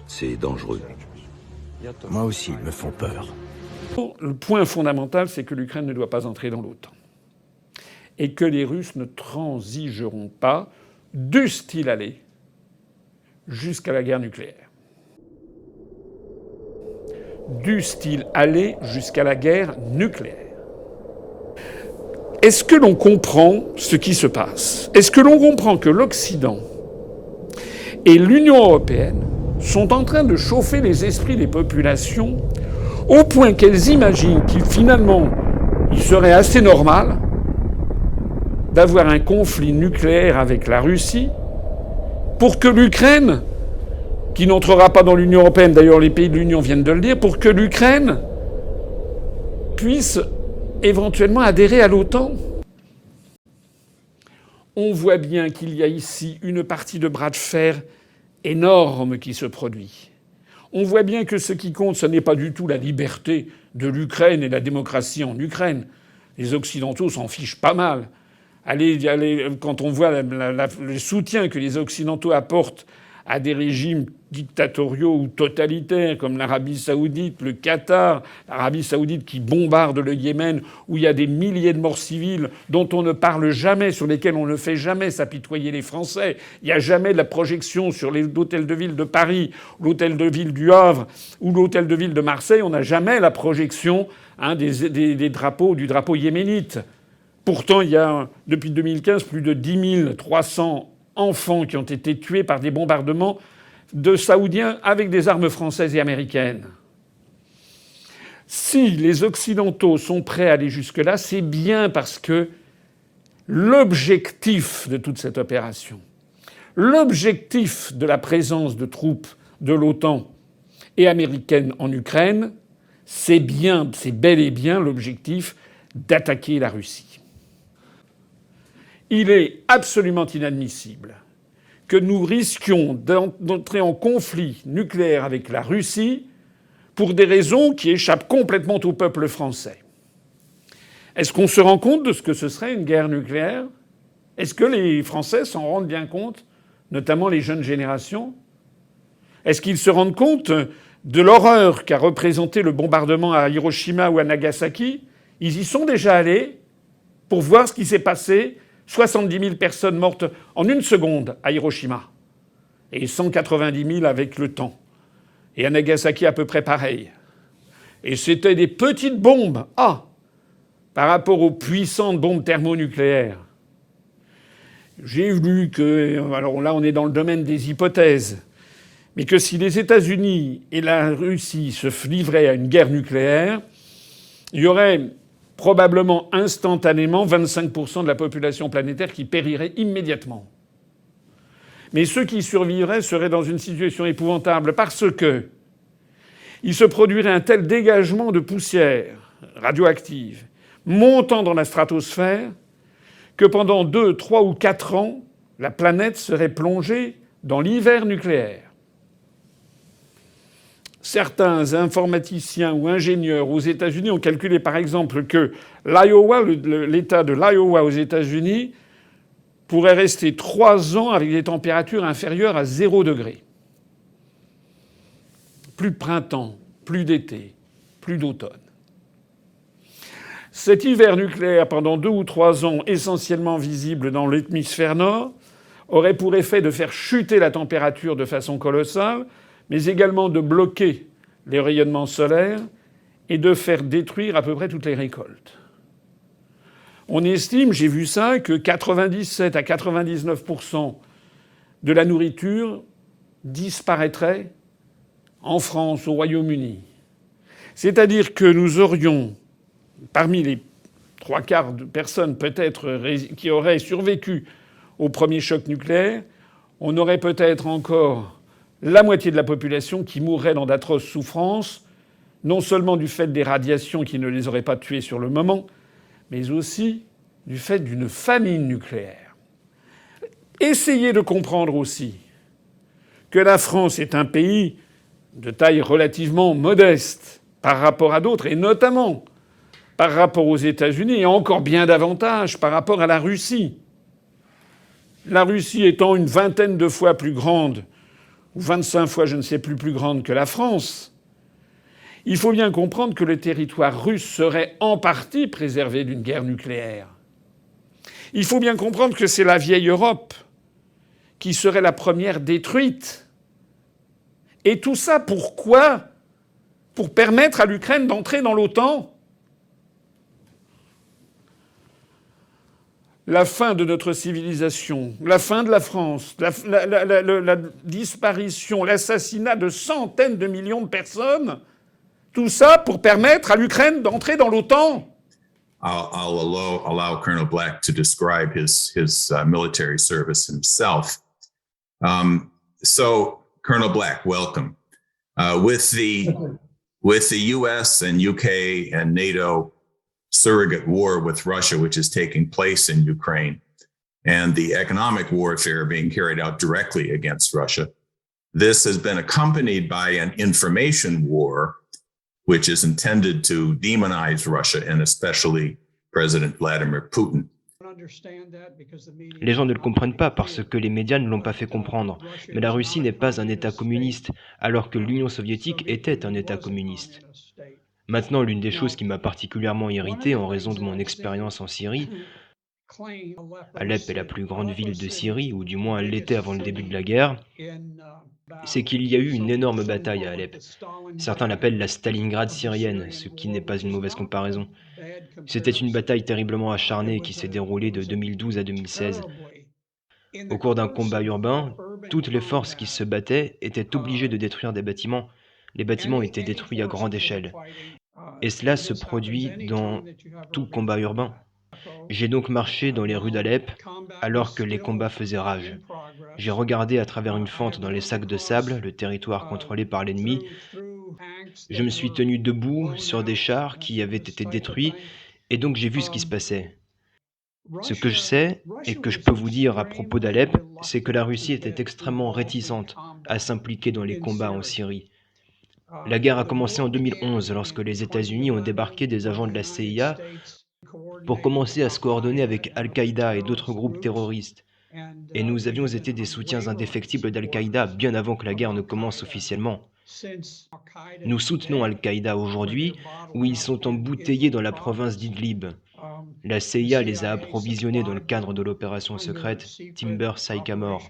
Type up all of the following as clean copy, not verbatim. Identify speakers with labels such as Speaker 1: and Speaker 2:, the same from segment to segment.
Speaker 1: C'est dangereux.
Speaker 2: Moi aussi, ils me font peur.
Speaker 3: Le point fondamental, c'est que l'Ukraine ne doit pas entrer dans l'OTAN. Et que les Russes ne transigeront pas, dussent-ils aller jusqu'à la guerre nucléaire. Dussent-ils aller jusqu'à la guerre nucléaire. Est-ce que l'on comprend ce qui se passe? Est-ce que l'on comprend que l'Occident et l'Union européenne sont en train de chauffer les esprits des populations au point qu'elles imaginent qu'il finalement il serait assez normal d'avoir un conflit nucléaire avec la Russie pour que l'Ukraine, qui n'entrera pas dans l'Union européenne, d'ailleurs les pays de l'Union viennent de le dire, pour que l'Ukraine puisse éventuellement adhérer à l'OTAN. On voit bien qu'il y a ici une partie de bras de fer énorme qui se produit. On voit bien que ce qui compte, ce n'est pas du tout la liberté de l'Ukraine et la démocratie en Ukraine. Les Occidentaux s'en fichent pas mal. Quand on voit le soutien que les Occidentaux apportent à des régimes dictatoriaux ou totalitaires comme l'Arabie saoudite, le Qatar, l'Arabie saoudite qui bombarde le Yémen, où il y a des milliers de morts civiles dont on ne parle jamais, sur lesquels on ne fait jamais s'apitoyer les Français. Il n'y a jamais de la projection sur l'hôtel de ville de Paris, l'hôtel de ville du Havre ou l'hôtel de ville de Marseille. On n'a jamais la projection des drapeaux, du drapeau yéménite. Pourtant, il y a, depuis 2015, plus de 10 300 enfants qui ont été tués par des bombardements de Saoudiens avec des armes françaises et américaines. Si les Occidentaux sont prêts à aller jusque-là, c'est bien parce que l'objectif de toute cette opération, l'objectif de la présence de troupes de l'OTAN et américaines en Ukraine, c'est bel et bien l'objectif d'attaquer la Russie. Il est absolument inadmissible que nous risquions d'entrer en conflit nucléaire avec la Russie pour des raisons qui échappent complètement au peuple français. Est-ce qu'on se rend compte de ce que ce serait une guerre nucléaire? Est-ce que les Français s'en rendent bien compte, notamment les jeunes générations? Est-ce qu'ils se rendent compte de l'horreur qu'a représenté le bombardement à Hiroshima ou à Nagasaki? Ils y sont déjà allés pour voir ce qui s'est passé. 70 000 personnes mortes en une seconde à Hiroshima. Et 190 000 avec le temps. Et à Nagasaki, à peu près pareil. Et c'était des petites bombes. Par rapport aux puissantes bombes thermonucléaires. J'ai lu que... Alors là, on est dans le domaine des hypothèses. Mais que si les États-Unis et la Russie se livraient à une guerre nucléaire, il y aurait probablement instantanément 25% de la population planétaire qui périrait immédiatement. Mais ceux qui survivraient seraient dans une situation épouvantable parce que il se produirait un tel dégagement de poussière radioactive montant dans la stratosphère que pendant 2, 3 ou 4 ans, la planète serait plongée dans l'hiver nucléaire. Certains informaticiens ou ingénieurs aux États-Unis ont calculé par exemple que l'Iowa, l'État de l'Iowa aux États-Unis, pourrait rester 3 ans avec des températures inférieures à 0 degré. Plus de printemps, plus d'été, plus d'automne. Cet hiver nucléaire, pendant 2 ou 3 ans, essentiellement visible dans l'hémisphère nord, aurait pour effet de faire chuter la température de façon colossale, mais également de bloquer les rayonnements solaires et de faire détruire à peu près toutes les récoltes. On estime, j'ai vu ça, que 97 à 99% de la nourriture disparaîtrait en France, au Royaume-Uni. C'est-à-dire que nous aurions, parmi les 3/4 de personnes peut-être qui auraient survécu au premier choc nucléaire, on aurait peut-être encore la moitié de la population qui mourrait dans d'atroces souffrances, non seulement du fait des radiations qui ne les auraient pas tués sur le moment, mais aussi du fait d'une famine nucléaire. Essayez de comprendre aussi que la France est un pays de taille relativement modeste par rapport à d'autres, et notamment par rapport aux États-Unis, et encore bien davantage par rapport à la Russie. La Russie étant une vingtaine de fois plus grande, ou 25 fois je ne sais plus grande que la France, il faut bien comprendre que le territoire russe serait en partie préservé d'une guerre nucléaire. Il faut bien comprendre que c'est la vieille Europe qui serait la première détruite. Et tout ça pourquoi ? Pour permettre à l'Ukraine d'entrer dans l'OTAN. La fin de notre civilisation, la fin de la France, la disparition, l'assassinat de centaines de millions de personnes, tout ça pour permettre à l'Ukraine d'entrer dans l'OTAN.
Speaker 1: I'll allow Colonel Black to describe his military service himself. So, Colonel Black, welcome. With the U.S. and UK and NATO surrogate war with Russia, which is taking place in Ukraine, and the economic warfare being carried out directly against Russia, this has been accompanied by an information war, which is intended to demonize Russia and especially President Vladimir Putin.
Speaker 4: Les gens ne le comprennent pas parce que les médias ne l'ont pas fait comprendre. Mais la Russie n'est pas un État communiste, alors que l'Union soviétique était un État communiste. Maintenant, l'une des choses qui m'a particulièrement irrité en raison de mon expérience en Syrie, Alep est la plus grande ville de Syrie, ou du moins elle l'était avant le début de la guerre, c'est qu'il y a eu une énorme bataille à Alep. Certains l'appellent la Stalingrad syrienne, ce qui n'est pas une mauvaise comparaison. C'était une bataille terriblement acharnée qui s'est déroulée de 2012 à 2016. Au cours d'un combat urbain, toutes les forces qui se battaient étaient obligées de détruire des bâtiments. Les bâtiments étaient détruits à grande échelle. Et cela se produit dans tout combat urbain. J'ai donc marché dans les rues d'Alep alors que les combats faisaient rage. J'ai regardé à travers une fente dans les sacs de sable, le territoire contrôlé par l'ennemi. Je me suis tenu debout sur des chars qui avaient été détruits et donc j'ai vu ce qui se passait. Ce que je sais et que je peux vous dire à propos d'Alep, c'est que la Russie était extrêmement réticente à s'impliquer dans les combats en Syrie. La guerre a commencé en 2011 lorsque les États-Unis ont débarqué des agents de la CIA pour commencer à se coordonner avec Al-Qaïda et d'autres groupes terroristes. Et nous avions été des soutiens indéfectibles d'Al-Qaïda bien avant que la guerre ne commence officiellement. Nous soutenons Al-Qaïda aujourd'hui, où ils sont embouteillés dans la province d'Idlib. La CIA les a approvisionnés dans le cadre de l'opération secrète Timber Sycamore.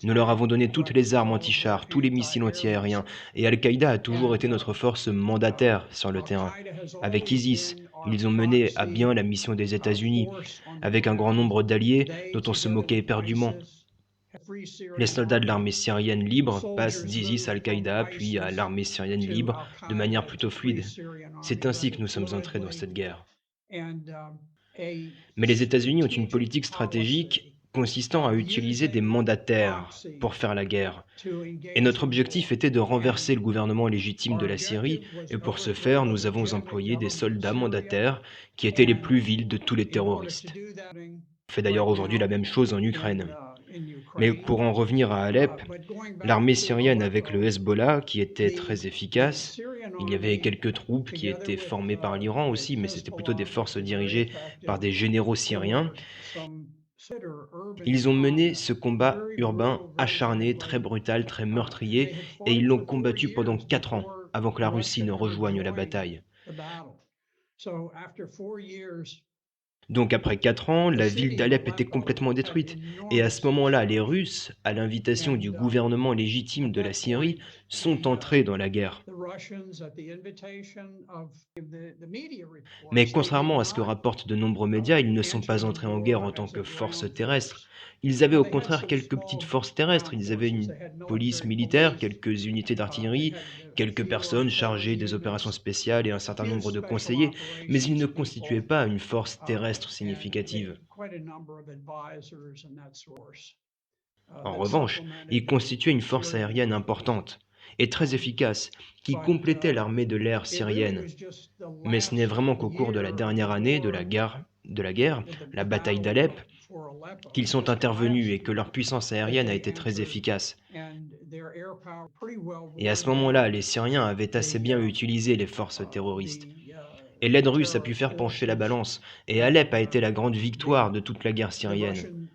Speaker 4: Nous leur avons donné toutes les armes anti-chars, tous les missiles anti-aériens, et Al-Qaïda a toujours été notre force mandataire sur le terrain. Avec ISIS, ils ont mené à bien la mission des États-Unis, avec un grand nombre d'alliés dont on se moquait éperdument. Les soldats de l'armée syrienne libre passent d'ISIS à Al-Qaïda, puis à l'armée syrienne libre, de manière plutôt fluide. C'est ainsi que nous sommes entrés dans cette guerre. Mais les États-Unis ont une politique stratégique consistant à utiliser des mandataires pour faire la guerre. Et notre objectif était de renverser le gouvernement légitime de la Syrie, et pour ce faire, nous avons employé des soldats mandataires qui étaient les plus vils de tous les terroristes. On fait d'ailleurs aujourd'hui la même chose en Ukraine. Mais pour en revenir à Alep, l'armée syrienne avec le Hezbollah, qui était très efficace, il y avait quelques troupes qui étaient formées par l'Iran aussi, mais c'était plutôt des forces dirigées par des généraux syriens. Ils ont mené ce combat urbain acharné, très brutal, très meurtrier, et ils l'ont combattu pendant 4 ans, avant que la Russie ne rejoigne la bataille. Donc après 4 ans, la ville d'Alep était complètement détruite. Et à ce moment-là, les Russes, à l'invitation du gouvernement légitime de la Syrie, sont entrés dans la guerre. Mais contrairement à ce que rapportent de nombreux médias, ils ne sont pas entrés en guerre en tant que force terrestre. Ils avaient au contraire quelques petites forces terrestres. Ils avaient une police militaire, quelques unités d'artillerie, quelques personnes chargées des opérations spéciales et un certain nombre de conseillers, mais ils ne constituaient pas une force terrestre significative. En revanche, ils constituaient une force aérienne importante et très efficace, qui complétait l'armée de l'air syrienne. Mais ce n'est vraiment qu'au cours de la dernière année de la guerre, la bataille d'Alep, qu'ils sont intervenus et que leur puissance aérienne a été très efficace. Et à ce moment-là, les Syriens avaient assez bien utilisé les forces terroristes. Et l'aide russe a pu faire pencher la balance, et Alep a été la grande victoire de toute la guerre syrienne.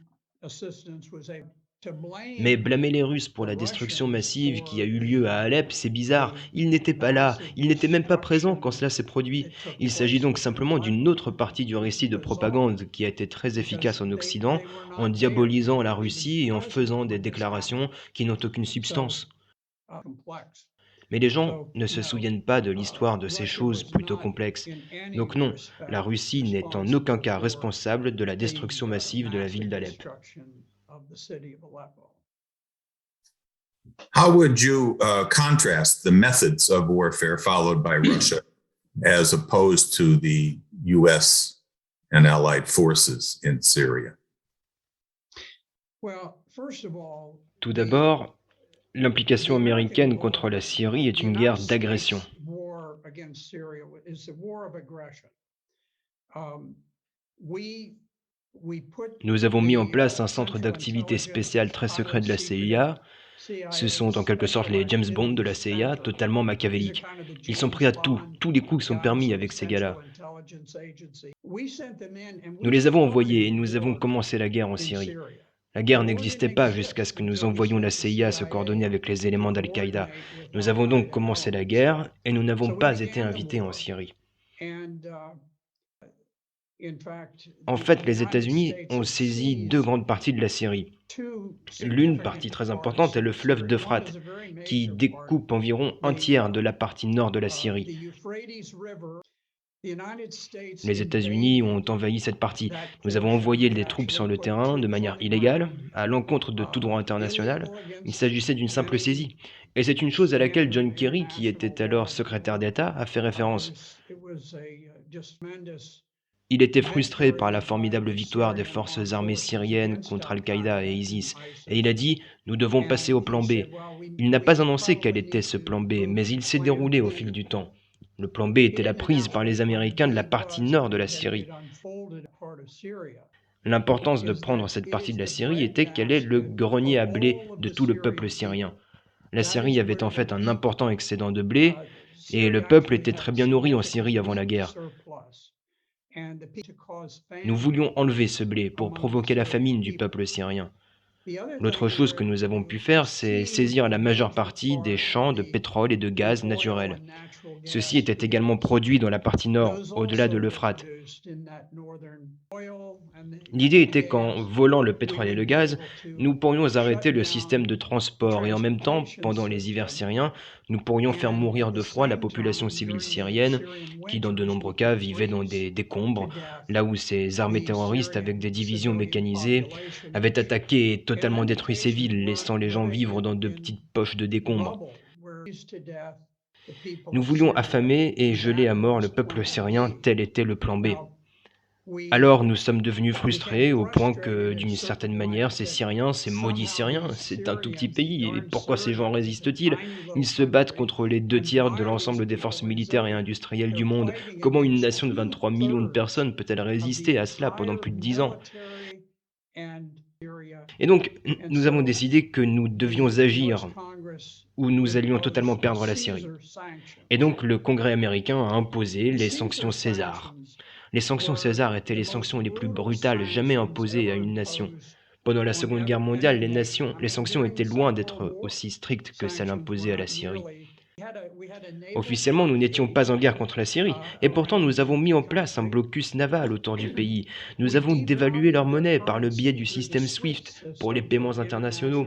Speaker 4: Mais blâmer les Russes pour la destruction massive qui a eu lieu à Alep, c'est bizarre. Ils n'étaient pas là, ils n'étaient même pas présents quand cela s'est produit. Il s'agit donc simplement d'une autre partie du récit de propagande qui a été très efficace en Occident, en diabolisant la Russie et en faisant des déclarations qui n'ont aucune substance. Mais les gens ne se souviennent pas de l'histoire de ces choses plutôt complexes. Donc non, la Russie n'est en aucun cas responsable de la destruction massive de la ville d'Alep.
Speaker 1: How would you contrast the methods of warfare followed by Russia as opposed to the US and allied forces in Syria?
Speaker 4: Tout d'abord, l'implication américaine contre la Syrie est une guerre d'agression. Nous avons mis en place un centre d'activité spécial très secret de la CIA. Ce sont en quelque sorte les James Bond de la CIA, totalement machiavéliques. Ils sont prêts à tout, tous les coups sont permis avec ces gars-là. Nous les avons envoyés et nous avons commencé la guerre en Syrie. La guerre n'existait pas jusqu'à ce que nous envoyions la CIA se coordonner avec les éléments d'Al-Qaïda. Nous avons donc commencé la guerre et nous n'avons pas été invités en Syrie. En fait, les États-Unis ont saisi deux grandes parties de la Syrie. L'une partie très importante est le fleuve d'Euphrate, qui découpe environ un tiers de la partie nord de la Syrie. Les États-Unis ont envahi cette partie. Nous avons envoyé des troupes sur le terrain de manière illégale, à l'encontre de tout droit international. Il s'agissait d'une simple saisie. Et c'est une chose à laquelle John Kerry, qui était alors secrétaire d'État, a fait référence. Il était frustré par la formidable victoire des forces armées syriennes contre Al-Qaïda et ISIS, et il a dit « Nous devons passer au plan B ». Il n'a pas annoncé quel était ce plan B, mais il s'est déroulé au fil du temps. Le plan B était la prise par les Américains de la partie nord de la Syrie. L'importance de prendre cette partie de la Syrie était qu'elle est le grenier à blé de tout le peuple syrien. La Syrie avait en fait un important excédent de blé, et le peuple était très bien nourri en Syrie avant la guerre. Nous voulions enlever ce blé pour provoquer la famine du peuple syrien. L'autre chose que nous avons pu faire, c'est saisir la majeure partie des champs de pétrole et de gaz naturel. Ceci était également produit dans la partie nord, au-delà de l'Euphrate. L'idée était qu'en volant le pétrole et le gaz, nous pourrions arrêter le système de transport et en même temps, pendant les hivers syriens, nous pourrions faire mourir de froid la population civile syrienne qui, dans de nombreux cas, vivait dans des décombres, là où ces armées terroristes avec des divisions mécanisées avaient attaqué et totalement détruit ces villes, laissant les gens vivre dans de petites poches de décombres. Nous voulions affamer et geler à mort le peuple syrien, tel était le plan B. Alors nous sommes devenus frustrés au point que, d'une certaine manière, ces Syriens, ces maudits Syriens, c'est un tout petit pays, et pourquoi ces gens résistent-ils? Ils se battent contre les 2 tiers de l'ensemble des forces militaires et industrielles du monde. Comment une nation de 23 millions de personnes peut-elle résister à cela pendant plus de 10 ans? Et donc, nous avons décidé que nous devions agir ou nous allions totalement perdre la Syrie. Et donc, le Congrès américain a imposé les sanctions César. Les sanctions César étaient les sanctions les plus brutales jamais imposées à une nation. Pendant la Seconde Guerre mondiale, les sanctions étaient loin d'être aussi strictes que celles imposées à la Syrie. Officiellement, nous n'étions pas en guerre contre la Syrie, et pourtant nous avons mis en place un blocus naval autour du pays. Nous avons dévalué leur monnaie par le biais du système SWIFT pour les paiements internationaux,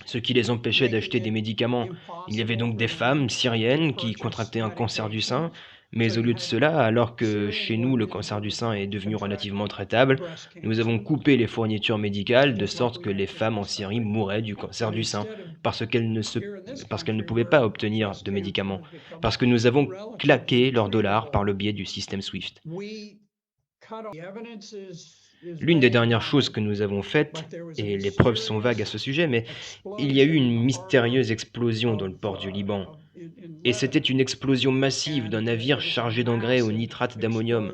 Speaker 4: ce qui les empêchait d'acheter des médicaments. Il y avait donc des femmes syriennes qui contractaient un cancer du sein, mais au lieu de cela, alors que chez nous le cancer du sein est devenu relativement traitable, nous avons coupé les fournitures médicales de sorte que les femmes en Syrie mouraient du cancer du sein parce qu'elles ne pouvaient pas obtenir de médicaments, parce que nous avons claqué leurs dollars par le biais du système SWIFT. L'une des dernières choses que nous avons faites, et les preuves sont vagues à ce sujet, mais il y a eu une mystérieuse explosion dans le port du Liban. Et c'était une explosion massive d'un navire chargé d'engrais au nitrate d'ammonium.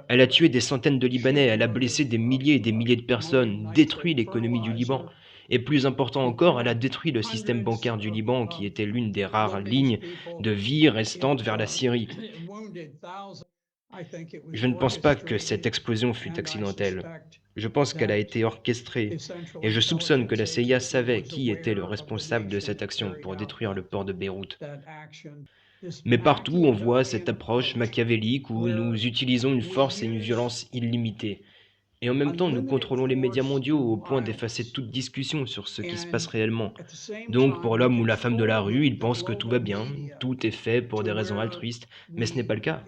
Speaker 4: Elle a tué des centaines de Libanais, elle a blessé des milliers et des milliers de personnes, détruit l'économie du Liban. Et plus important encore, elle a détruit le système bancaire du Liban, qui était l'une des rares lignes de vie restantes vers la Syrie. Je ne pense pas que cette explosion fut accidentelle. Je pense qu'elle a été orchestrée, et je soupçonne que la CIA savait qui était le responsable de cette action pour détruire le port de Beyrouth. Mais partout, on voit cette approche machiavélique où nous utilisons une force et une violence illimitées. Et en même temps, nous contrôlons les médias mondiaux au point d'effacer toute discussion sur ce qui se passe réellement. Donc, pour l'homme ou la femme de la rue, il pense que tout va bien, tout est fait pour des raisons altruistes, mais ce n'est pas le cas.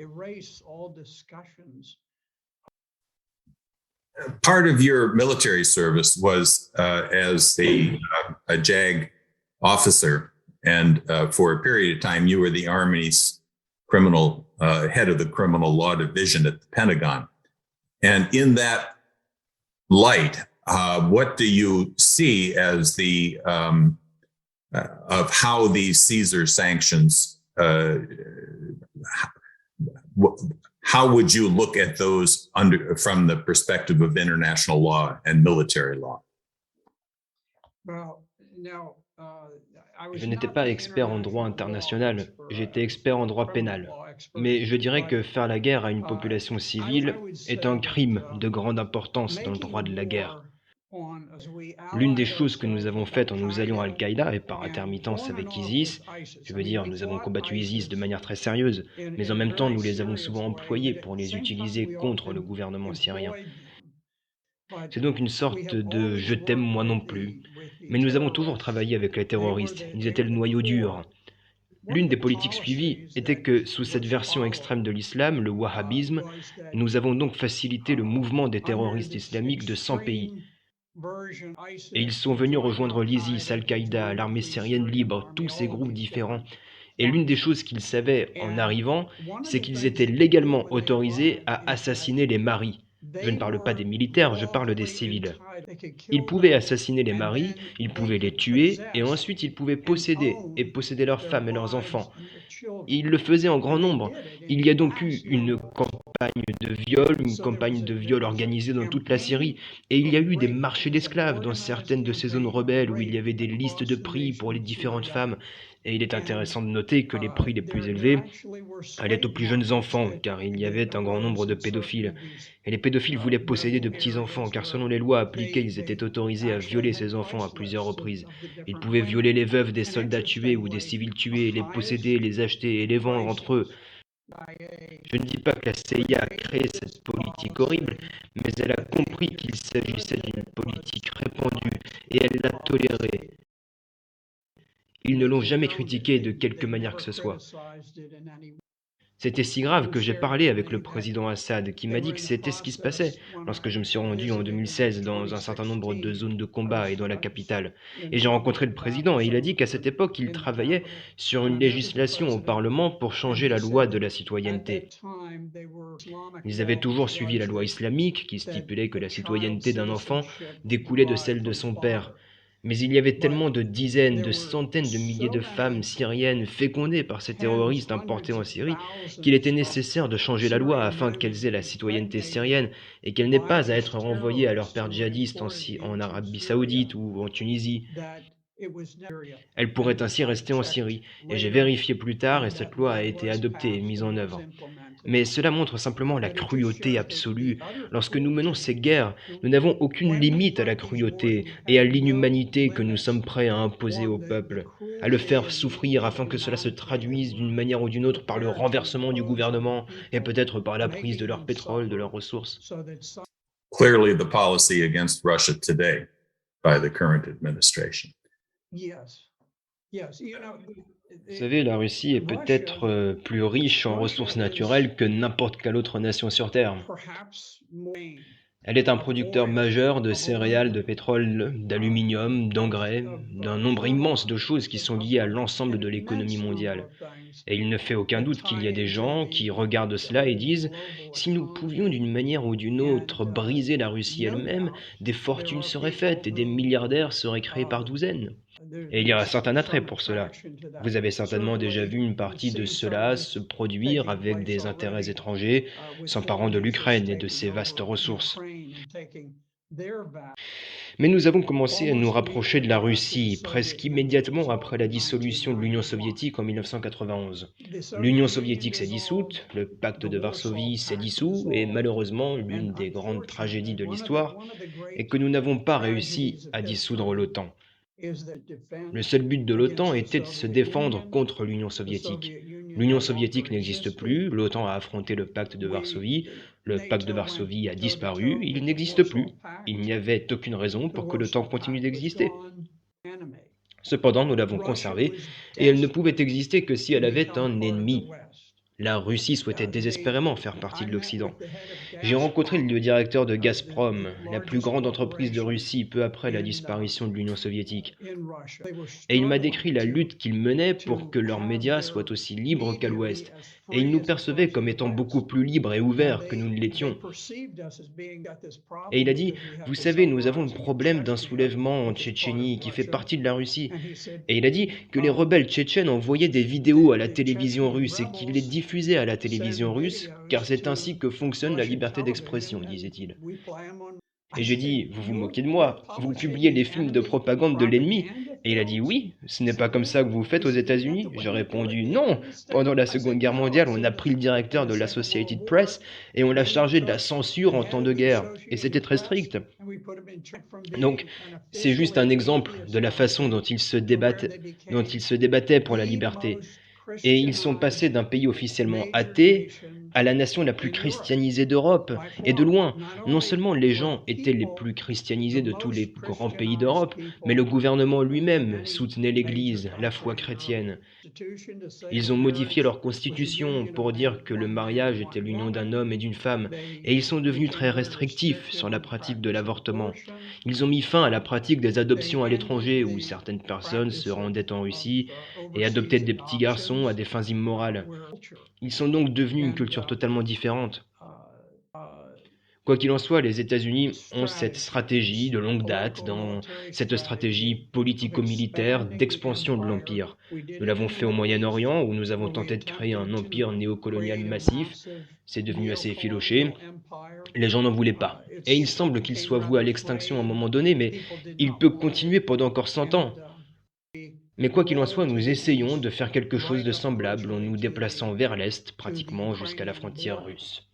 Speaker 1: Part of your military service was as a JAG officer, and for a period of time, you were the Army's criminal head of the criminal law division at the Pentagon. And in that light, what do you see as the of how these Caesar sanctions? How would you look at those from the perspective of international law and military law?
Speaker 4: Je n'étais pas expert en droit international, j'étais expert en droit pénal. Mais je dirais que faire la guerre à une population civile est un crime de grande importance dans le droit de la guerre. L'une des choses que nous avons faites en nous alliant à Al-Qaïda et par intermittence avec ISIS, je veux dire, nous avons combattu ISIS de manière très sérieuse, mais en même temps nous les avons souvent employés pour les utiliser contre le gouvernement syrien. C'est donc une sorte de je t'aime moi non plus. Mais nous avons toujours travaillé avec les terroristes, ils étaient le noyau dur. L'une des politiques suivies était que sous cette version extrême de l'islam, le wahhabisme, nous avons donc facilité le mouvement des terroristes islamiques de 100 pays. Et ils sont venus rejoindre l'ISIS, Al-Qaïda, l'armée syrienne libre, tous ces groupes différents. Et l'une des choses qu'ils savaient en arrivant, c'est qu'ils étaient légalement autorisés à assassiner les maris. Je ne parle pas des militaires, je parle des civils. Ils pouvaient assassiner les maris, ils pouvaient les tuer, et ensuite ils pouvaient posséder leurs femmes et leurs enfants. Et ils le faisaient en grand nombre. Il y a donc eu une campagne de viol organisée dans toute la Syrie, et il y a eu des marchés d'esclaves dans certaines de ces zones rebelles où il y avait des listes de prix pour les différentes femmes. Et il est intéressant de noter que les prix les plus élevés allaient aux plus jeunes enfants, car il y avait un grand nombre de pédophiles. Et les pédophiles voulaient posséder de petits-enfants, car selon les lois appliquées, ils étaient autorisés à violer ces enfants à plusieurs reprises. Ils pouvaient violer les veuves des soldats tués ou des civils tués, les posséder, les acheter et les vendre entre eux. Je ne dis pas que la CIA a créé cette politique horrible, mais elle a compris qu'il s'agissait d'une politique répandue et elle l'a tolérée. Ils ne l'ont jamais critiquée de quelque manière que ce soit. C'était si grave que j'ai parlé avec le président Assad qui m'a dit que c'était ce qui se passait lorsque je me suis rendu en 2016 dans un certain nombre de zones de combat et dans la capitale. Et j'ai rencontré le président et il a dit qu'à cette époque, il travaillait sur une législation au Parlement pour changer la loi de la citoyenneté. Ils avaient toujours suivi la loi islamique qui stipulait que la citoyenneté d'un enfant découlait de celle de son père. Mais il y avait tellement de dizaines, de centaines de milliers de femmes syriennes fécondées par ces terroristes importés en Syrie qu'il était nécessaire de changer la loi afin qu'elles aient la citoyenneté syrienne et qu'elles n'aient pas à être renvoyées à leur père djihadiste en Arabie Saoudite ou en Tunisie. Elles pourraient ainsi rester en Syrie, et j'ai vérifié plus tard et cette loi a été adoptée et mise en œuvre. Mais cela montre simplement la cruauté absolue. Lorsque nous menons ces guerres, nous n'avons aucune limite à la cruauté et à l'inhumanité que nous sommes prêts à imposer au peuple, à le faire souffrir afin que cela se traduise d'une manière ou d'une autre par le renversement du gouvernement et peut-être par la prise de leur pétrole, de leurs ressources.
Speaker 1: Clearly, the policy against Russia today by the current administration.
Speaker 4: Vous savez, la Russie est peut-être plus riche en ressources naturelles que n'importe quelle autre nation sur Terre. Elle est un producteur majeur de céréales, de pétrole, d'aluminium, d'engrais, d'un nombre immense de choses qui sont liées à l'ensemble de l'économie mondiale. Et il ne fait aucun doute qu'il y a des gens qui regardent cela et disent « Si nous pouvions d'une manière ou d'une autre briser la Russie elle-même, des fortunes seraient faites et des milliardaires seraient créés par douzaines. » Et il y a un certain attrait pour cela. Vous avez certainement déjà vu une partie de cela se produire avec des intérêts étrangers, s'emparant de l'Ukraine et de ses vastes ressources. Mais nous avons commencé à nous rapprocher de la Russie presque immédiatement après la dissolution de l'Union soviétique en 1991. L'Union soviétique s'est dissoute, le pacte de Varsovie s'est dissous, et malheureusement, l'une des grandes tragédies de l'histoire est que nous n'avons pas réussi à dissoudre l'OTAN. Le seul but de l'OTAN était de se défendre contre l'Union soviétique. L'Union soviétique n'existe plus, l'OTAN a affronté le pacte de Varsovie, le pacte de Varsovie a disparu, il n'existe plus. Il n'y avait aucune raison pour que l'OTAN continue d'exister. Cependant, nous l'avons conservée, et elle ne pouvait exister que si elle avait un ennemi. La Russie souhaitait désespérément faire partie de l'Occident. J'ai rencontré le directeur de Gazprom, la plus grande entreprise de Russie peu après la disparition de l'Union soviétique. Et il m'a décrit la lutte qu'ils menaient pour que leurs médias soient aussi libres qu'à l'Ouest. Et ils nous percevaient comme étant beaucoup plus libres et ouverts que nous ne l'étions. Et il a dit, vous savez, nous avons le problème d'un soulèvement en Tchétchénie qui fait partie de la Russie. Et il a dit que les rebelles tchétchènes envoyaient des vidéos à la télévision russe et qu'ils les diffusaient à la télévision russe, car c'est ainsi que fonctionne la liberté d'expression, disait-il. Et j'ai dit, vous vous moquez de moi, vous publiez les films de propagande de l'ennemi. Et il a dit, oui, ce n'est pas comme ça que vous faites aux États-Unis. J'ai répondu, non, pendant la Seconde Guerre mondiale, on a pris le directeur de l'Associated Press et on l'a chargé de la censure en temps de guerre. Et c'était très strict. Donc, c'est juste un exemple de la façon dont ils se débattaient pour la liberté. Et ils sont passés d'un pays officiellement athée à la nation la plus christianisée d'Europe. Et de loin, non seulement les gens étaient les plus christianisés de tous les grands pays d'Europe, mais le gouvernement lui-même soutenait l'Église, la foi chrétienne. Ils ont modifié leur constitution pour dire que le mariage était l'union d'un homme et d'une femme, et ils sont devenus très restrictifs sur la pratique de l'avortement. Ils ont mis fin à la pratique des adoptions à l'étranger, où certaines personnes se rendaient en Russie et adoptaient des petits garçons à des fins immorales. Ils sont donc devenus une culture totalement différente. Quoi qu'il en soit, les États-Unis ont cette stratégie de longue date, dans cette stratégie politico-militaire d'expansion de l'Empire. Nous l'avons fait au Moyen-Orient, où nous avons tenté de créer un empire néocolonial massif. C'est devenu assez effiloché. Les gens n'en voulaient pas. Et il semble qu'il soit voué à l'extinction à un moment donné, mais il peut continuer pendant encore 100 ans. Mais quoi qu'il en soit, nous essayons de faire quelque chose de semblable en nous déplaçant vers l'Est, pratiquement jusqu'à la frontière russe.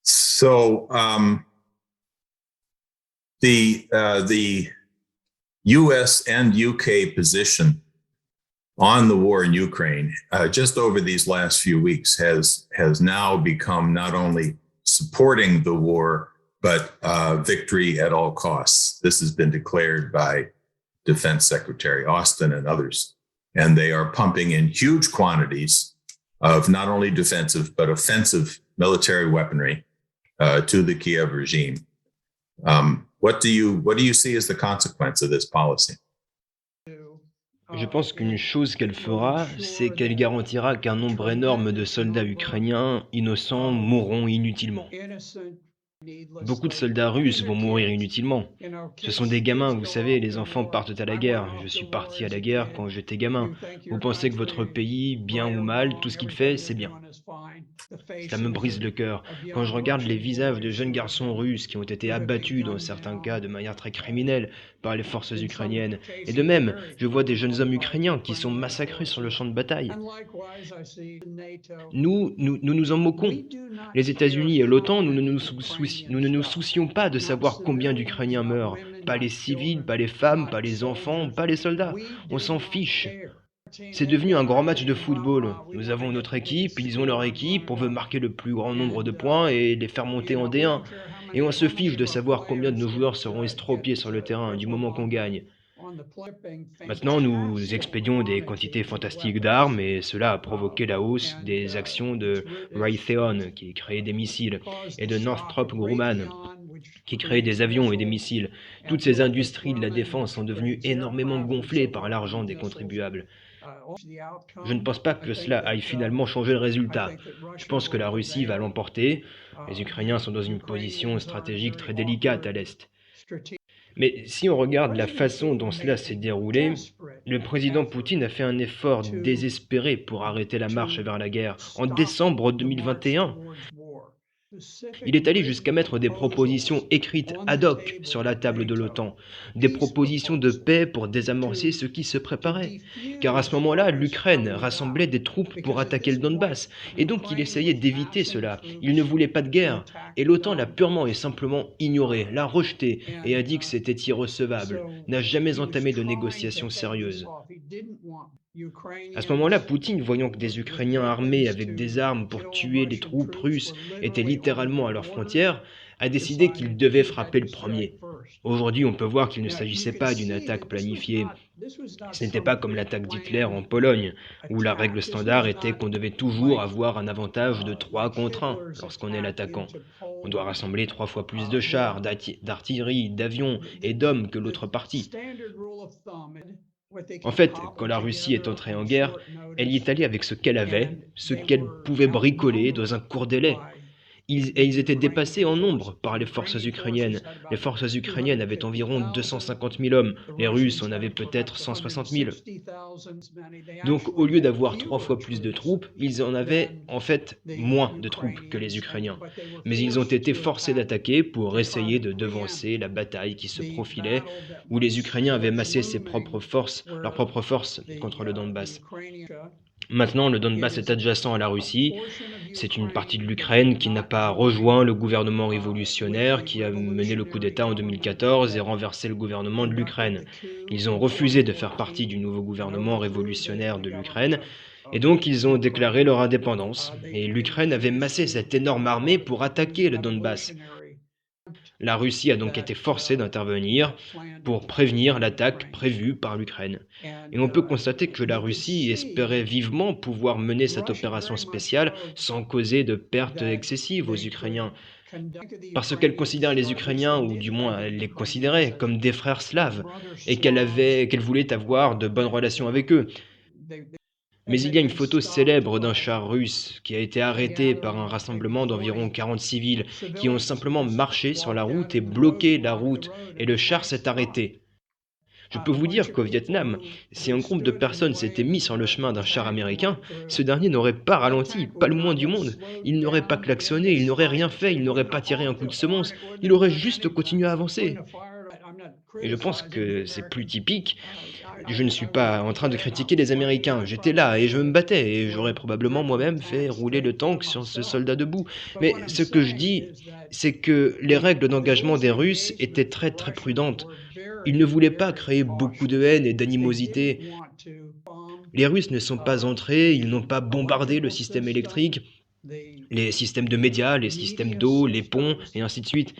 Speaker 1: So the U.S. and U.K. position on the war in Ukraine, just over these last few weeks, has now become not only supporting the war but victory at all costs. This has been declared by Defense Secretary Austin and others, and they are pumping in huge quantities of not only defensive but offensive military weaponry to the Kiev regime. What do you see as the consequence of this policy?
Speaker 4: Je pense qu'une chose qu'elle fera, c'est qu'elle garantira qu'un nombre énorme de soldats ukrainiens innocents mourront inutilement. Beaucoup de soldats russes vont mourir inutilement. Ce sont des gamins, vous savez, les enfants partent à la guerre. Je suis parti à la guerre quand j'étais gamin. Vous pensez que votre pays, bien ou mal, tout ce qu'il fait, c'est bien. Ça me brise le cœur. Quand je regarde les visages de jeunes garçons russes qui ont été abattus dans certains cas de manière très criminelle par les forces ukrainiennes, et de même, je vois des jeunes hommes ukrainiens qui sont massacrés sur le champ de bataille. Nous nous en moquons. Les États-Unis et l'OTAN, nous ne nous soucions pas de savoir combien d'Ukrainiens meurent. Pas les civils, pas les femmes, pas les enfants, pas les soldats. On s'en fiche. C'est devenu un grand match de football. Nous avons notre équipe, ils ont leur équipe, on veut marquer le plus grand nombre de points et les faire monter en D1. Et on se fiche de savoir combien de nos joueurs seront estropiés sur le terrain du moment qu'on gagne. Maintenant, nous expédions des quantités fantastiques d'armes et cela a provoqué la hausse des actions de Raytheon, qui créait des missiles, et de Northrop Grumman, qui créait des avions et des missiles. Toutes ces industries de la défense sont devenues énormément gonflées par l'argent des contribuables. Je ne pense pas que cela aille finalement changer le résultat. Je pense que la Russie va l'emporter. Les Ukrainiens sont dans une position stratégique très délicate à l'Est. Mais si on regarde la façon dont cela s'est déroulé, le président Poutine a fait un effort désespéré pour arrêter la marche vers la guerre en décembre 2021. Il est allé jusqu'à mettre des propositions écrites ad hoc sur la table de l'OTAN, des propositions de paix pour désamorcer ce qui se préparait. Car à ce moment-là, l'Ukraine rassemblait des troupes pour attaquer le Donbass, et donc il essayait d'éviter cela. Il ne voulait pas de guerre, et l'OTAN l'a purement et simplement ignoré, l'a rejeté, et a dit que c'était irrecevable, n'a jamais entamé de négociations sérieuses. À ce moment-là, Poutine, voyant que des Ukrainiens armés avec des armes pour tuer les troupes russes étaient littéralement à leurs frontières, a décidé qu'il devait frapper le premier. Aujourd'hui, on peut voir qu'il ne s'agissait pas d'une attaque planifiée. Ce n'était pas comme l'attaque d'Hitler en Pologne, où la règle standard était qu'on devait toujours avoir un avantage de 3 contre 1 lorsqu'on est l'attaquant. On doit rassembler 3 fois plus de chars, d'artillerie, d'avions et d'hommes que l'autre partie. En fait, quand la Russie est entrée en guerre, elle y est allée avec ce qu'elle avait, ce qu'elle pouvait bricoler dans un court délai. Ils étaient dépassés en nombre par les forces ukrainiennes. Les forces ukrainiennes avaient environ 250 000 hommes, les Russes en avaient peut-être 160 000. Donc au lieu d'avoir 3 fois plus de troupes, ils en avaient en fait moins de troupes que les Ukrainiens. Mais ils ont été forcés d'attaquer pour essayer de devancer la bataille qui se profilait, où les Ukrainiens avaient massé leurs propres forces contre le Donbass. Maintenant, le Donbass est adjacent à la Russie. C'est une partie de l'Ukraine qui n'a pas rejoint le gouvernement révolutionnaire qui a mené le coup d'État en 2014 et renversé le gouvernement de l'Ukraine. Ils ont refusé de faire partie du nouveau gouvernement révolutionnaire de l'Ukraine et donc ils ont déclaré leur indépendance. Et l'Ukraine avait massé cette énorme armée pour attaquer le Donbass. La Russie a donc été forcée d'intervenir pour prévenir l'attaque prévue par l'Ukraine. Et on peut constater que la Russie espérait vivement pouvoir mener cette opération spéciale sans causer de pertes excessives aux Ukrainiens, parce qu'elle considère les Ukrainiens, ou du moins elle les considérait, comme des frères slaves, et qu'elle voulait avoir de bonnes relations avec eux. Mais il y a une photo célèbre d'un char russe qui a été arrêté par un rassemblement d'environ 40 civils qui ont simplement marché sur la route et bloqué la route, et le char s'est arrêté. Je peux vous dire qu'au Vietnam, si un groupe de personnes s'était mis sur le chemin d'un char américain, ce dernier n'aurait pas ralenti, pas le moins du monde. Il n'aurait pas klaxonné, il n'aurait rien fait, il n'aurait pas tiré un coup de semonce, il aurait juste continué à avancer. Et je pense que c'est plus typique. Je ne suis pas en train de critiquer les Américains, j'étais là et je me battais et j'aurais probablement moi-même fait rouler le tank sur ce soldat debout. Mais ce que je dis, c'est que les règles d'engagement des Russes étaient très très prudentes. Ils ne voulaient pas créer beaucoup de haine et d'animosité. Les Russes ne sont pas entrés, ils n'ont pas bombardé le système électrique, les systèmes de médias, les systèmes d'eau, les ponts, et ainsi de suite.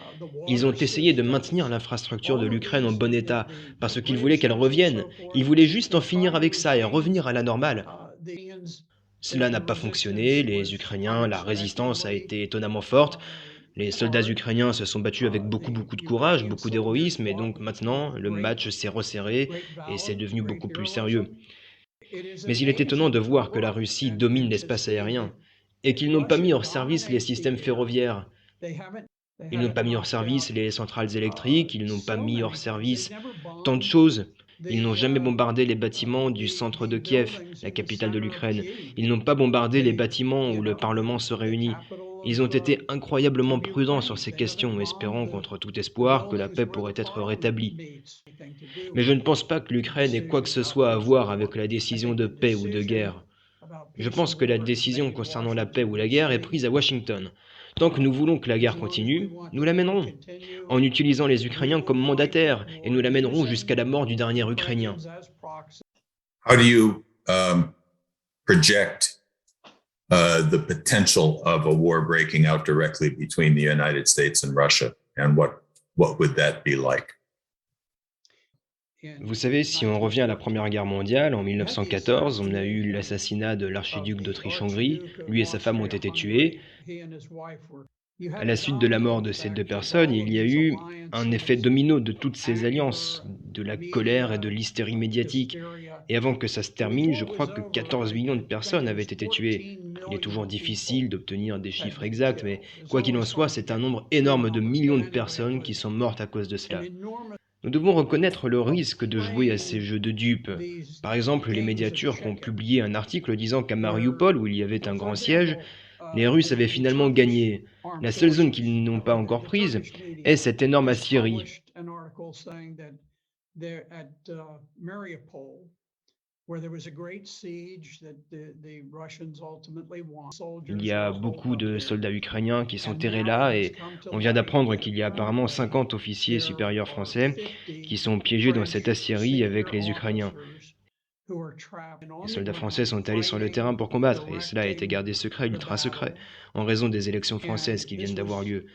Speaker 4: Ils ont essayé de maintenir l'infrastructure de l'Ukraine en bon état, parce qu'ils voulaient qu'elle revienne. Ils voulaient juste en finir avec ça et revenir à la normale. Cela n'a pas fonctionné, les Ukrainiens, la résistance a été étonnamment forte. Les soldats ukrainiens se sont battus avec beaucoup de courage, beaucoup d'héroïsme, et donc maintenant, le match s'est resserré et c'est devenu beaucoup plus sérieux. Mais il est étonnant de voir que la Russie domine l'espace aérien, et qu'ils n'ont pas mis hors service les systèmes ferroviaires. Ils n'ont pas mis hors service les centrales électriques, ils n'ont pas mis hors service tant de choses. Ils n'ont jamais bombardé les bâtiments du centre de Kiev, la capitale de l'Ukraine. Ils n'ont pas bombardé les bâtiments où le Parlement se réunit. Ils ont été incroyablement prudents sur ces questions, espérant contre tout espoir que la paix pourrait être rétablie. Mais je ne pense pas que l'Ukraine ait quoi que ce soit à voir avec la décision de paix ou de guerre. Je pense que la décision concernant la paix ou la guerre est prise à Washington. Tant que nous voulons que la guerre continue, nous la mènerons, en utilisant les Ukrainiens comme mandataires, et nous la mènerons jusqu'à la mort du dernier Ukrainien.
Speaker 1: How do you project the potential of a war breaking out directly between the United States and Russia, and what would that be like?
Speaker 4: Vous savez, si on revient à la Première Guerre mondiale, en 1914, on a eu l'assassinat de l'archiduc d'Autriche-Hongrie. Lui et sa femme ont été tués. À la suite de la mort de ces deux personnes, il y a eu un effet domino de toutes ces alliances, de la colère et de l'hystérie médiatique. Et avant que ça se termine, je crois que 14 millions de personnes avaient été tuées. Il est toujours difficile d'obtenir des chiffres exacts, mais quoi qu'il en soit, c'est un nombre énorme de millions de personnes qui sont mortes à cause de cela. Nous devons reconnaître le risque de jouer à ces jeux de dupes. Par exemple, les médias turcs ont publié un article disant qu'à Mariupol, où il y avait un grand siège, Les Russes avaient finalement gagné. La seule zone qu'ils n'ont pas encore prise est cette énorme Asyrie. Il y a beaucoup de soldats ukrainiens qui sont terrés là et on vient d'apprendre qu'il y a apparemment 50 officiers supérieurs français qui sont piégés dans cette aciérie avec les Ukrainiens. Les soldats français sont allés sur le terrain pour combattre et cela a été gardé secret, ultra secret, en raison des élections françaises qui viennent d'avoir lieu.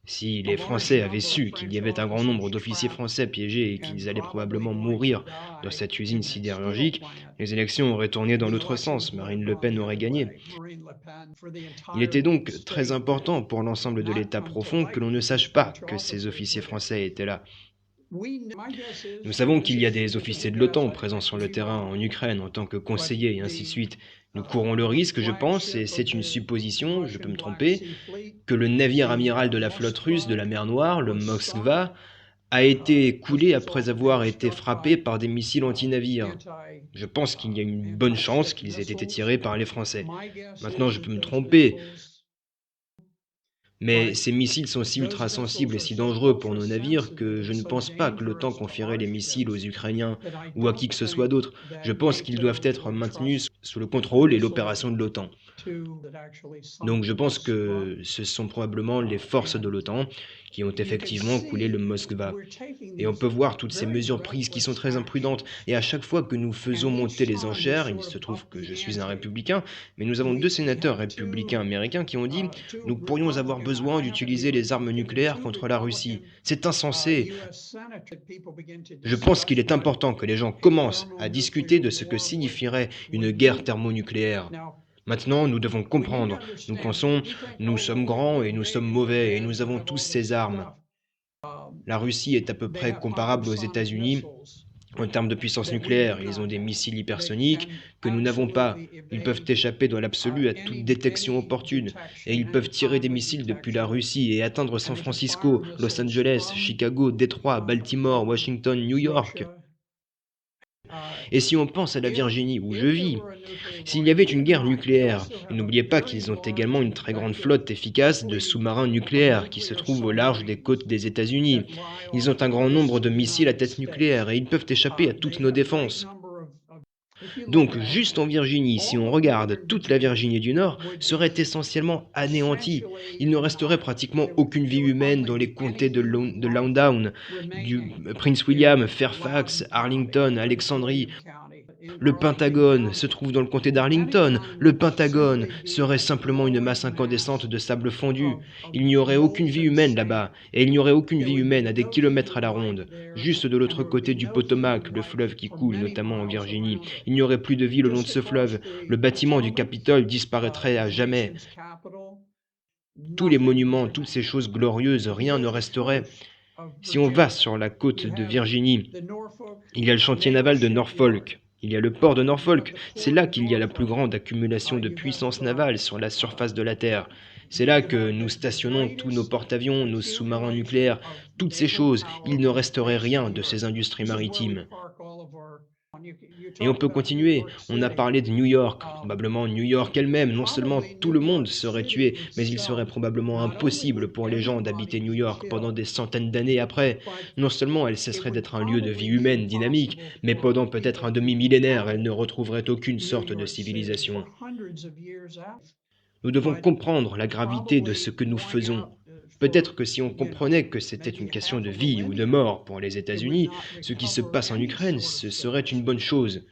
Speaker 4: Si les Français avaient su qu'il y avait un grand nombre d'officiers français piégés et qu'ils allaient probablement mourir dans cette usine sidérurgique, les élections auraient tourné dans l'autre sens, Marine Le Pen aurait gagné. Il était donc très important pour l'ensemble de l'État profond que l'on ne sache pas que ces officiers français étaient là. Nous savons qu'il y a des officiers de l'OTAN présents sur le terrain en Ukraine en tant que conseillers et ainsi de suite. Nous courons le risque, je pense, et c'est une supposition, je peux me tromper, que le navire amiral de la flotte russe de la mer Noire, le Moskva, a été coulé après avoir été frappé par des missiles anti-navires. Je pense qu'il y a une bonne chance qu'ils aient été tirés par les Français. Maintenant, je peux me tromper, mais ces missiles sont si ultra sensibles et si dangereux pour nos navires que je ne pense pas que l'OTAN confierait les missiles aux Ukrainiens ou à qui que ce soit d'autre. Je pense qu'ils doivent être maintenus sous le contrôle et l'opération de l'OTAN. Donc je pense que ce sont probablement les forces de l'OTAN qui ont effectivement coulé le Moskva. Et on peut voir toutes ces mesures prises qui sont très imprudentes. Et à chaque fois que nous faisons monter les enchères, il se trouve que je suis un républicain, mais nous avons 2 sénateurs républicains américains qui ont dit « Nous pourrions avoir besoin d'utiliser les armes nucléaires contre la Russie. C'est insensé !» Je pense qu'il est important que les gens commencent à discuter de ce que signifierait une guerre thermonucléaire. Maintenant, nous devons comprendre. Nous pensons, nous sommes grands et nous sommes mauvais et nous avons tous ces armes. La Russie est à peu près comparable aux États-Unis en termes de puissance nucléaire. Ils ont des missiles hypersoniques que nous n'avons pas. Ils peuvent échapper dans l'absolu à toute détection opportune. Et ils peuvent tirer des missiles depuis la Russie et atteindre San Francisco, Los Angeles, Chicago, Détroit, Baltimore, Washington, New York. Et si on pense à la Virginie où je vis, s'il y avait une guerre nucléaire, n'oubliez pas qu'ils ont également une très grande flotte efficace de sous-marins nucléaires qui se trouvent au large des côtes des États-Unis. Ils ont un grand nombre de missiles à tête nucléaire et ils peuvent échapper à toutes nos défenses. Donc, juste en Virginie, si on regarde, toute la Virginie du Nord serait essentiellement anéantie. Il ne resterait pratiquement aucune vie humaine dans les comtés de Loudoun, du Prince William, Fairfax, Arlington, Alexandrie. Le Pentagone se trouve dans le comté d'Arlington. Le Pentagone serait simplement une masse incandescente de sable fondu. Il n'y aurait aucune vie humaine là-bas, et il n'y aurait aucune vie humaine à des kilomètres à la ronde. Juste de l'autre côté du Potomac, le fleuve qui coule notamment en Virginie, il n'y aurait plus de vie le long de ce fleuve. Le bâtiment du Capitole disparaîtrait à jamais. Tous les monuments, toutes ces choses glorieuses, rien ne resterait. Si on va sur la côte de Virginie, il y a le chantier naval de Norfolk. Il y a le port de Norfolk, c'est là qu'il y a la plus grande accumulation de puissance navale sur la surface de la Terre. C'est là que nous stationnons tous nos porte-avions, nos sous-marins nucléaires, toutes ces choses. Il ne resterait rien de ces industries maritimes. Et on peut continuer. On a parlé de New York. Probablement New York elle-même, non seulement tout le monde serait tué, mais il serait probablement impossible pour les gens d'habiter New York pendant des centaines d'années après. Non seulement elle cesserait d'être un lieu de vie humaine dynamique, mais pendant peut-être un demi-millénaire, elle ne retrouverait aucune sorte de civilisation. Nous devons comprendre la gravité de ce que nous faisons. Peut-être que si on comprenait que c'était une question de vie ou de mort pour les États-Unis, ce qui se passe en Ukraine, ce serait une bonne chose.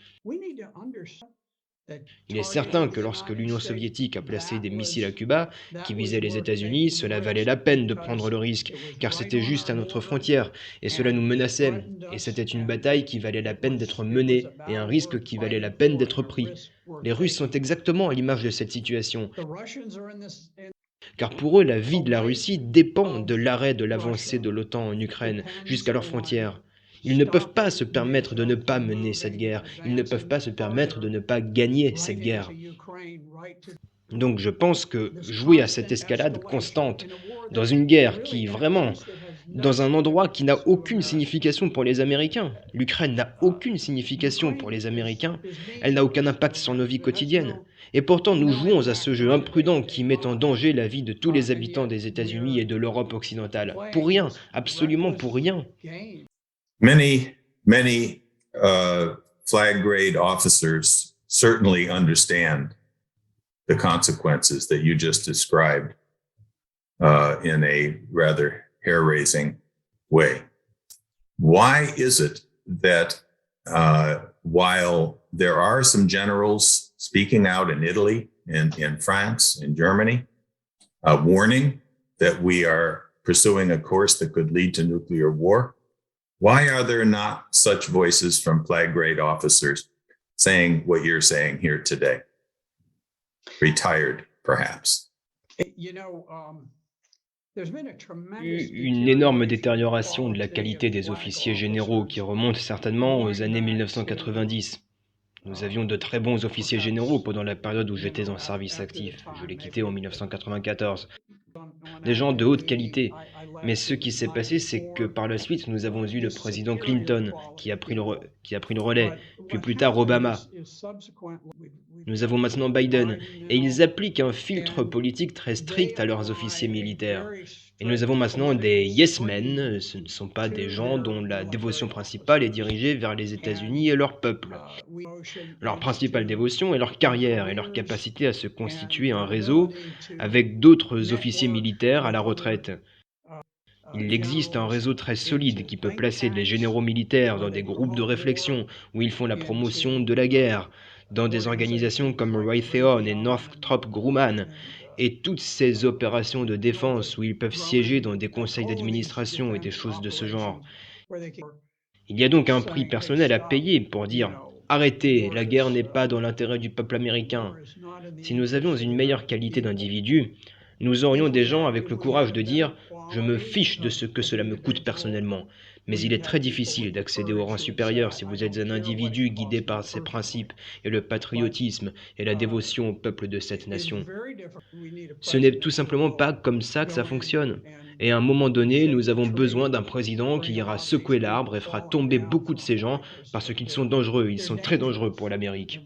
Speaker 4: Il est certain que lorsque l'Union soviétique a placé des missiles à Cuba qui visaient les États-Unis, cela valait la peine de prendre le risque, car c'était juste à notre frontière, et cela nous menaçait, et c'était une bataille qui valait la peine d'être menée, et un risque qui valait la peine d'être pris. Les Russes sont exactement à l'image de cette situation. Car pour eux, la vie de la Russie dépend de l'arrêt de l'avancée de l'OTAN en Ukraine jusqu'à leurs frontières. Ils ne peuvent pas se permettre de ne pas mener cette guerre. Ils ne peuvent pas se permettre de ne pas gagner cette guerre. Donc je pense que jouer à cette escalade constante dans une guerre qui vraiment dans un endroit qui n'a aucune signification pour les Américains. L'Ukraine n'a aucune signification pour les Américains, elle n'a aucun impact sur nos vies quotidiennes. Et pourtant, nous jouons à ce jeu imprudent qui met en danger la vie de tous les habitants des États-Unis et de l'Europe occidentale. Pour rien, absolument pour rien.
Speaker 1: Many flag grade officers certainly understand the consequences that you just described in a rather hair-raising way. Why is it that while there are some generals speaking out in Italy, in France, in Germany, warning that we are pursuing a course that could lead to nuclear war, why are there not such voices from flag grade officers saying what you're saying here today? Retired, perhaps.
Speaker 4: Une énorme détérioration de la qualité des officiers généraux qui remonte certainement aux années 1990. Nous avions de très bons officiers généraux pendant la période où j'étais en service actif. Je l'ai quitté en 1994. Des gens de haute qualité. Mais ce qui s'est passé, c'est que par la suite, nous avons eu le président Clinton qui a pris le relais, puis plus tard Obama. Nous avons maintenant Biden, et ils appliquent un filtre politique très strict à leurs officiers militaires. Et nous avons maintenant des yes men, ce ne sont pas des gens dont la dévotion principale est dirigée vers les États-Unis et leur peuple. Leur principale dévotion est leur carrière et leur capacité à se constituer un réseau avec d'autres officiers militaires à la retraite. Il existe un réseau très solide qui peut placer les généraux militaires dans des groupes de réflexion où ils font la promotion de la guerre, dans des organisations comme Raytheon et Northrop Grumman, et toutes ces opérations de défense où ils peuvent siéger dans des conseils d'administration et des choses de ce genre. Il y a donc un prix personnel à payer pour dire « Arrêtez, la guerre n'est pas dans l'intérêt du peuple américain ». Si nous avions une meilleure qualité d'individu, nous aurions des gens avec le courage de dire « Je me fiche de ce que cela me coûte personnellement ». Mais il est très difficile d'accéder au rang supérieur si vous êtes un individu guidé par ses principes et le patriotisme et la dévotion au peuple de cette nation. Ce n'est tout simplement pas comme ça que ça fonctionne. Et à un moment donné, nous avons besoin d'un président qui ira secouer l'arbre et fera tomber beaucoup de ces gens parce qu'ils sont dangereux, ils sont très dangereux pour l'Amérique.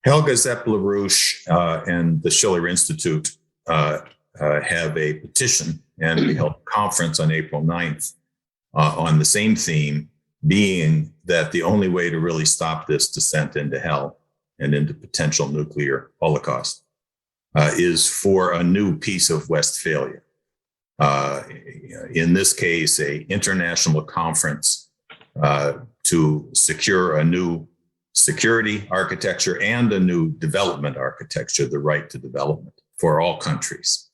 Speaker 1: Helga Zepp-LaRouche and the Schiller Institute have a petition, and we held a conference on April 9th on the same theme, being that the only way to really stop this descent into hell and into potential nuclear holocaust is for a new Peace of Westphalia. In this case, a international conference to secure a new security architecture and a new development architecture, the right to development for all countries.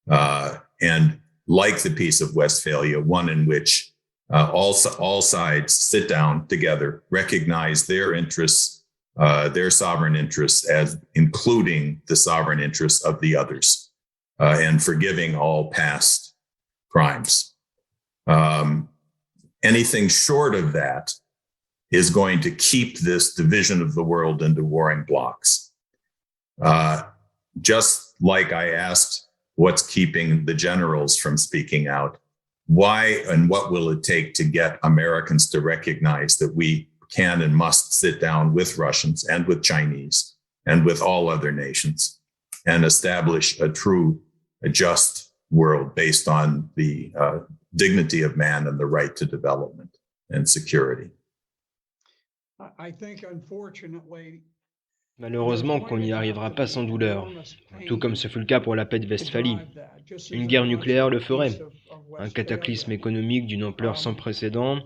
Speaker 1: And like the Peace of Westphalia, one in which all sides sit down together, recognize their interests, their sovereign interests, as including the sovereign interests of the others, and forgiving all past crimes. Anything short of that is going to keep this division of the world into warring blocs. Just like I asked what's keeping the generals from speaking out, why and what will it take to get Americans to recognize that we can and must sit down with Russians and with Chinese and with all other nations and establish a true, a just world based on the dignity of man and the right to development and security?
Speaker 4: Malheureusement qu'on n'y arrivera pas sans douleur, tout comme ce fut le cas pour la paix de Westphalie. Une guerre nucléaire le ferait. Un cataclysme économique d'une ampleur sans précédent,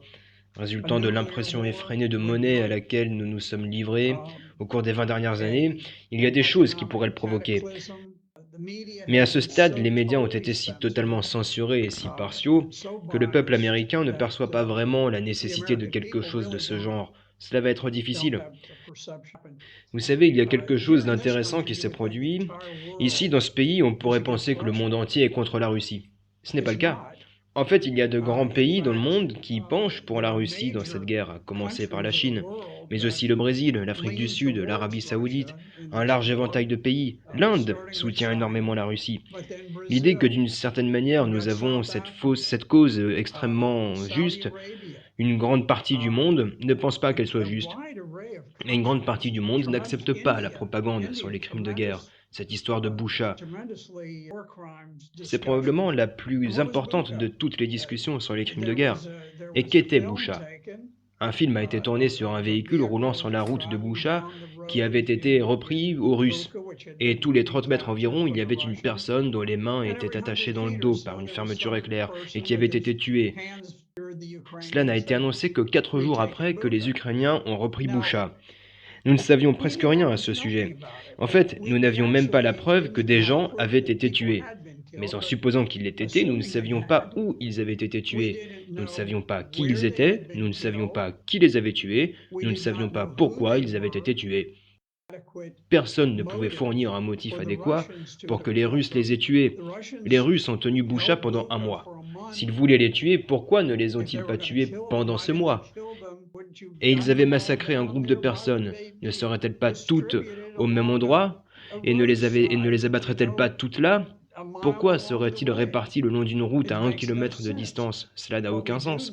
Speaker 4: résultant de l'impression effrénée de monnaie à laquelle nous nous sommes livrés au cours des 20 dernières années, il y a des choses qui pourraient le provoquer. Mais à ce stade, les médias ont été si totalement censurés et si partiaux que le peuple américain ne perçoit pas vraiment la nécessité de quelque chose de ce genre. Cela va être difficile. Vous savez, il y a quelque chose d'intéressant qui s'est produit. Ici, dans ce pays, on pourrait penser que le monde entier est contre la Russie. Ce n'est pas le cas. En fait, il y a de grands pays dans le monde qui penchent pour la Russie dans cette guerre, à commencer par la Chine, mais aussi le Brésil, l'Afrique du Sud, l'Arabie saoudite, un large éventail de pays. L'Inde soutient énormément la Russie. L'idée que d'une certaine manière nous avons cette cause extrêmement juste, une grande partie du monde ne pense pas qu'elle soit juste. Et une grande partie du monde n'accepte pas la propagande sur les crimes de guerre, cette histoire de Boucha. C'est probablement la plus importante de toutes les discussions sur les crimes de guerre. Et qu'était Boucha? Un film a été tourné sur un véhicule roulant sur la route de Boucha qui avait été repris aux Russes. Et tous les 30 mètres environ, il y avait une personne dont les mains étaient attachées dans le dos par une fermeture éclair et qui avait été tuée. Cela n'a été annoncé que 4 jours après que les Ukrainiens ont repris Boucha. Nous ne savions presque rien à ce sujet. En fait, nous n'avions même pas la preuve que des gens avaient été tués. Mais en supposant qu'ils l'aient été, nous ne savions pas où ils avaient été tués. Nous ne savions pas qui ils étaient, nous ne savions pas qui les avait tués, nous ne savions pas pourquoi ils avaient été tués. Personne ne pouvait fournir un motif adéquat pour que les Russes les aient tués. Les Russes ont tenu Boucha pendant un mois. S'ils voulaient les tuer, pourquoi ne les ont-ils pas tués pendant ce mois? Et ils avaient massacré un groupe de personnes. Ne seraient-elles pas toutes au même endroit? Et ne les abattraient-elles pas toutes là? Pourquoi seraient-ils répartis le long d'une route à 1 kilomètre de distance? Cela n'a aucun sens.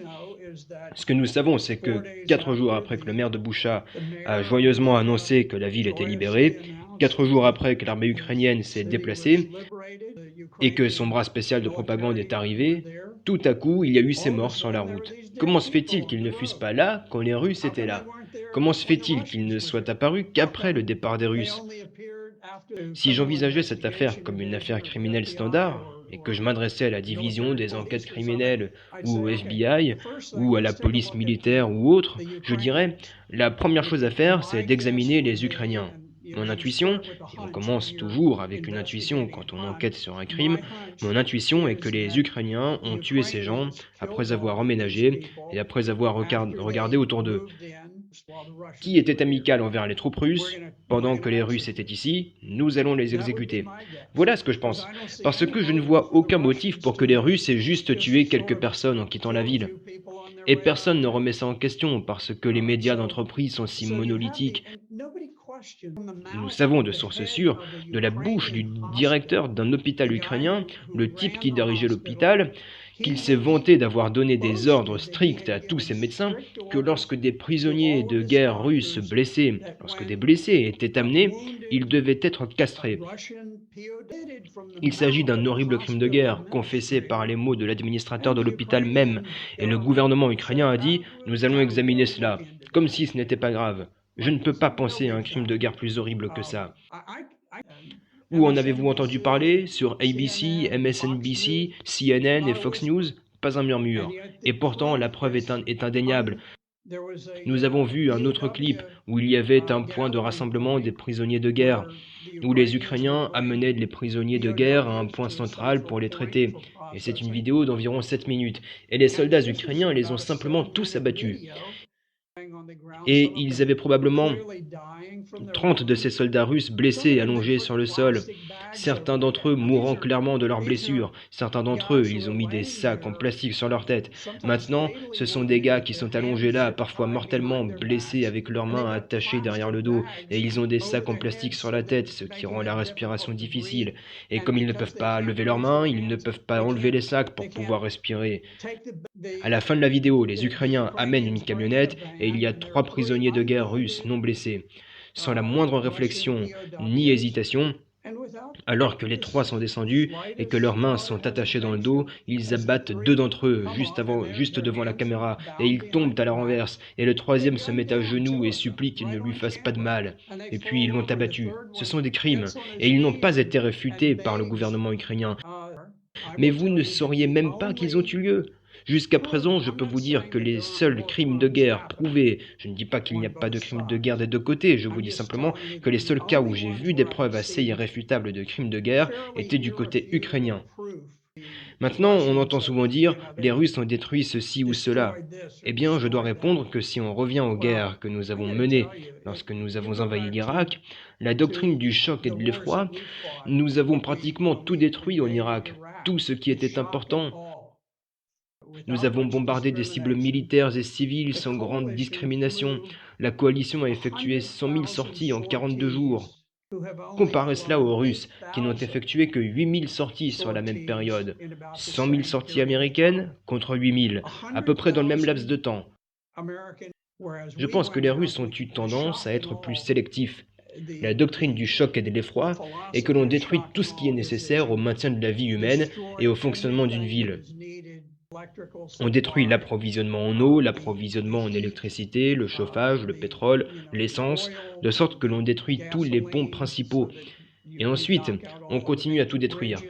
Speaker 4: Ce que nous savons, c'est que 4 jours après que le maire de Boucha a joyeusement annoncé que la ville était libérée, 4 jours après que l'armée ukrainienne s'est déplacée et que son bras spécial de propagande est arrivé, tout à coup, il y a eu ces morts sur la route. Comment se fait-il qu'ils ne fussent pas là quand les Russes étaient là? Comment se fait-il qu'ils ne soient apparus qu'après le départ des Russes? Si j'envisageais cette affaire comme une affaire criminelle standard, et que je m'adressais à la division des enquêtes criminelles, ou au FBI, ou à la police militaire ou autre, je dirais, la première chose à faire, c'est d'examiner les Ukrainiens. Mon intuition, et on commence toujours avec une intuition quand on enquête sur un crime, mon intuition est que les Ukrainiens ont tué ces gens après avoir emménagé et après avoir regardé autour d'eux. Qui était amical envers les troupes russes, pendant que les Russes étaient ici, nous allons les exécuter. Voilà ce que je pense, parce que je ne vois aucun motif pour que les Russes aient juste tué quelques personnes en quittant la ville. Et personne ne remet ça en question, parce que les médias d'entreprise sont si monolithiques. Nous savons de sources sûres, de la bouche du directeur d'un hôpital ukrainien, le type qui dirigeait l'hôpital, qu'il s'est vanté d'avoir donné des ordres stricts à tous ses médecins, que lorsque des prisonniers de guerre russes blessés, lorsque des blessés étaient amenés, ils devaient être castrés. Il s'agit d'un horrible crime de guerre, confessé par les mots de l'administrateur de l'hôpital même, et le gouvernement ukrainien a dit « Nous allons examiner cela », comme si ce n'était pas grave. Je ne peux pas penser à un crime de guerre plus horrible que ça. Où en avez-vous entendu parler? Sur ABC, MSNBC, CNN et Fox News? Pas un murmure. Et pourtant, la preuve est indéniable. Nous avons vu un autre clip où il y avait un point de rassemblement des prisonniers de guerre, où les Ukrainiens amenaient les prisonniers de guerre à un point central pour les traiter. Et c'est une vidéo d'environ 7 minutes. Et les soldats ukrainiens les ont simplement tous abattus. Et ils avaient probablement 30 de ces soldats russes blessés et allongés sur le sol, certains d'entre eux mourant clairement de leurs blessures, certains d'entre eux, ils ont mis des sacs en plastique sur leur tête. Maintenant, ce sont des gars qui sont allongés là, parfois mortellement blessés avec leurs mains attachées derrière le dos, et ils ont des sacs en plastique sur la tête, ce qui rend la respiration difficile. Et comme ils ne peuvent pas lever leurs mains, ils ne peuvent pas enlever les sacs pour pouvoir respirer. À la fin de la vidéo, les Ukrainiens amènent une camionnette et il y a 3 prisonniers de guerre russes non blessés. Sans la moindre réflexion ni hésitation, alors que les 3 sont descendus et que leurs mains sont attachées dans le dos, ils abattent 2 d'entre eux juste devant la caméra et ils tombent à la renverse et le 3e se met à genoux et supplie qu'il ne lui fasse pas de mal. Et puis ils l'ont abattu. Ce sont des crimes et ils n'ont pas été réfutés par le gouvernement ukrainien. Mais vous ne sauriez même pas qu'ils ont eu lieu. Jusqu'à présent, je peux vous dire que les seuls crimes de guerre prouvés, je ne dis pas qu'il n'y a pas de crimes de guerre des deux côtés, je vous dis simplement que les seuls cas où j'ai vu des preuves assez irréfutables de crimes de guerre étaient du côté ukrainien. Maintenant, on entend souvent dire « les Russes ont détruit ceci ou cela ». Eh bien, je dois répondre que si on revient aux guerres que nous avons menées lorsque nous avons envahi l'Irak, la doctrine du choc et de l'effroi, nous avons pratiquement tout détruit en Irak, tout ce qui était important. Nous avons bombardé des cibles militaires et civiles sans grande discrimination. La coalition a effectué 100 000 sorties en 42 jours. Comparez cela aux Russes, qui n'ont effectué que 8 000 sorties sur la même période. 100 000 sorties américaines contre 8 000, à peu près dans le même laps de temps. Je pense que les Russes ont eu tendance à être plus sélectifs. La doctrine du choc et de l'effroi est que l'on détruit tout ce qui est nécessaire au maintien de la vie humaine et au fonctionnement d'une ville. On détruit l'approvisionnement en eau, l'approvisionnement en électricité, le chauffage, le pétrole, l'essence, de sorte que l'on détruit tous les ponts principaux. Et ensuite, on continue à tout détruire.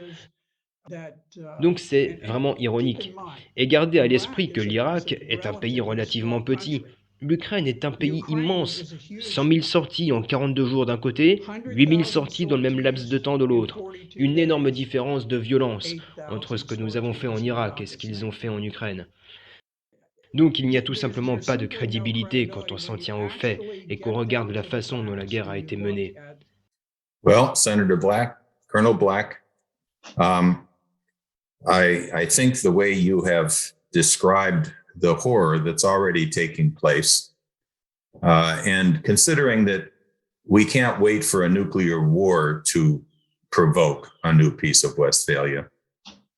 Speaker 4: Donc c'est vraiment ironique. Et gardez à l'esprit que l'Irak est un pays relativement petit. L'Ukraine est un pays immense. 100 000 sorties en 42 jours d'un côté, 8 000 sorties dans le même laps de temps de l'autre. Une énorme différence de violence entre ce que nous avons fait en Irak et ce qu'ils ont fait en Ukraine. Donc il n'y a tout simplement pas de crédibilité quand on s'en tient aux faits et qu'on regarde la façon dont la guerre a été menée.
Speaker 1: Well, Senator Black, Colonel Black, I think the way you have described the horror that's already taking place, and considering that we can't wait for a nuclear war to provoke a new Peace of Westphalia,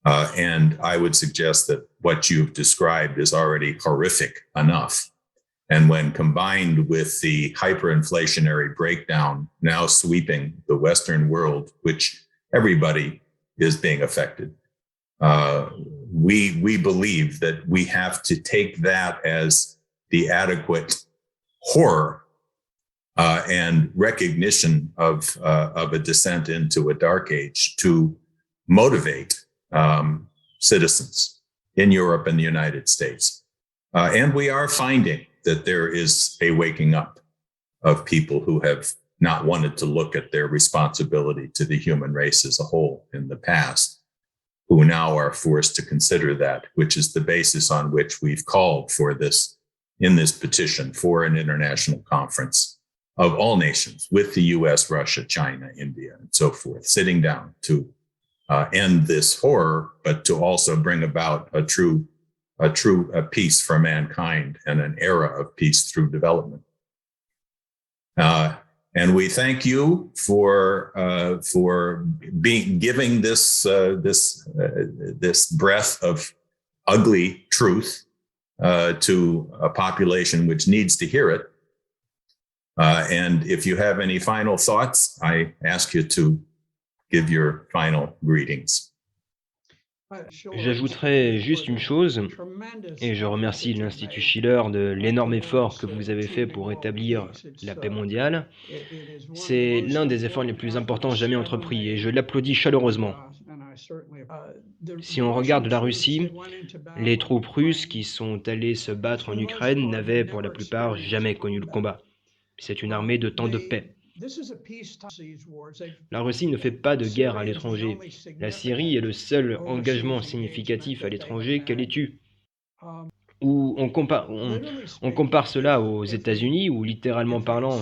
Speaker 1: and I would suggest that what you've described is already horrific enough. And when combined with the hyperinflationary breakdown now sweeping the Western world, which everybody is being affected, we believe that we have to take that as the adequate horror and recognition of a descent into a dark age to motivate citizens in Europe and the United States. And we are finding that there is a waking up of people who have not wanted to look at their responsibility to the human race as a whole in the past, who now are forced to consider that, which is the basis on which we've called for this, in this petition, for an international conference of all nations with the US, Russia, China, India, and so forth, sitting down to end this horror, but to also bring about a true peace for mankind and an era of peace through development. And we thank you for giving this breath of ugly truth to a population which needs to hear it. And if you have any final thoughts, I ask you to give your final greetings.
Speaker 4: J'ajouterai juste une chose, et je remercie l'Institut Schiller de l'énorme effort que vous avez fait pour établir la paix mondiale. C'est l'un des efforts les plus importants jamais entrepris, et je l'applaudis chaleureusement. Si on regarde la Russie, les troupes russes qui sont allées se battre en Ukraine n'avaient pour la plupart jamais connu le combat. C'est une armée de temps de paix. La Russie ne fait pas de guerre à l'étranger. La Syrie est le seul engagement significatif à l'étranger qu'elle ait eu. Ou on compare cela aux États-Unis, où littéralement parlant,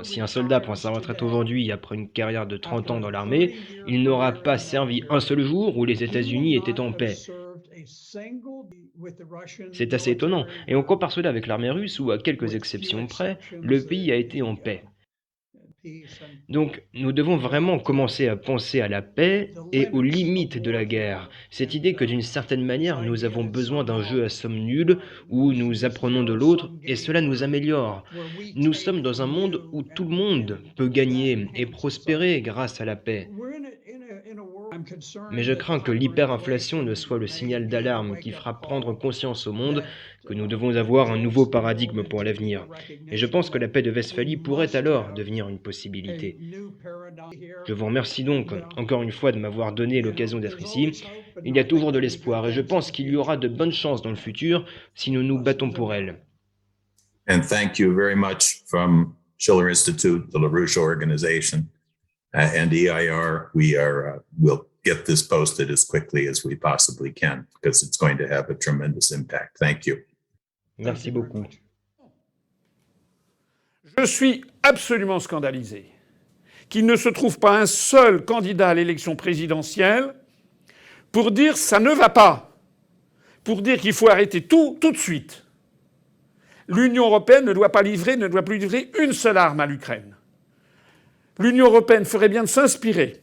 Speaker 4: si un soldat prend sa retraite aujourd'hui après une carrière de 30 ans dans l'armée, il n'aura pas servi un seul jour où les États-Unis étaient en paix. C'est assez étonnant. Et on compare cela avec l'armée russe, où à quelques exceptions près, le pays a été en paix. Donc, nous devons vraiment commencer à penser à la paix et aux limites de la guerre. Cette idée que d'une certaine manière, nous avons besoin d'un jeu à somme nulle où nous apprenons de l'autre et cela nous améliore. Nous sommes dans un monde où tout le monde peut gagner et prospérer grâce à la paix. Mais je crains que l'hyperinflation ne soit le signal d'alarme qui fera prendre conscience au monde que nous devons avoir un nouveau paradigme pour l'avenir. Et je pense que la paix de Westphalie pourrait alors devenir une possibilité. Je vous remercie donc encore une fois de m'avoir donné l'occasion d'être ici. Il y a toujours de l'espoir et je pense qu'il y aura de bonnes chances dans le futur si nous nous battons pour elle.
Speaker 1: And thank you very much from Schiller Institute, the LaRouche Organization, and EIR. We'll get this posted as quickly as we possibly can because it's going to have a tremendous impact. Thank you.
Speaker 4: Merci beaucoup.
Speaker 3: Je suis absolument scandalisé qu'il ne se trouve pas un seul candidat à l'élection présidentielle pour dire ça ne va pas. pour dire qu'il faut arrêter tout de suite. L'Union européenne ne doit plus livrer une seule arme à l'Ukraine. L'Union européenne ferait bien de s'inspirer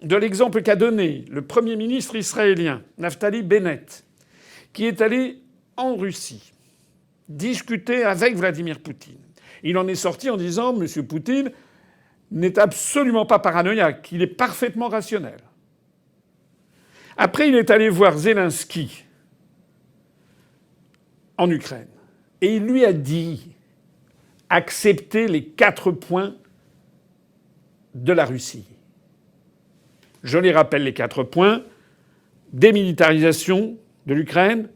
Speaker 3: de l'exemple qu'a donné le Premier ministre israélien, Naftali Bennett, qui est allé en Russie discuter avec Vladimir Poutine. Il en est sorti en disant « M. Poutine n'est absolument pas paranoïaque, il est parfaitement rationnel ». Après, il est allé voir Zelensky en Ukraine. Et il lui a dit « acceptez les 4 points de la Russie ». Je les rappelle, les 4 points. Démilitarisation de l'Ukraine,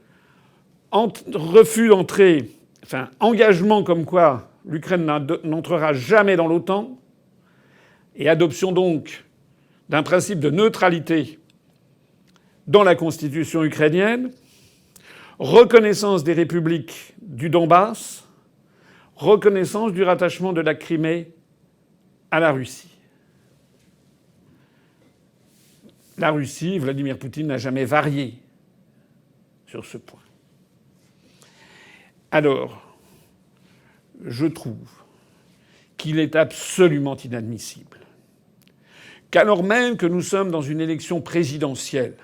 Speaker 3: refus d'entrée, engagement comme quoi l'Ukraine n'entrera jamais dans l'OTAN, et adoption donc d'un principe de neutralité dans la constitution ukrainienne, reconnaissance des républiques du Donbass, reconnaissance du rattachement de la Crimée à la Russie. La Russie, Vladimir Poutine n'a jamais varié sur ce point. Alors, je trouve qu'il est absolument inadmissible qu'alors même que nous sommes dans une élection présidentielle,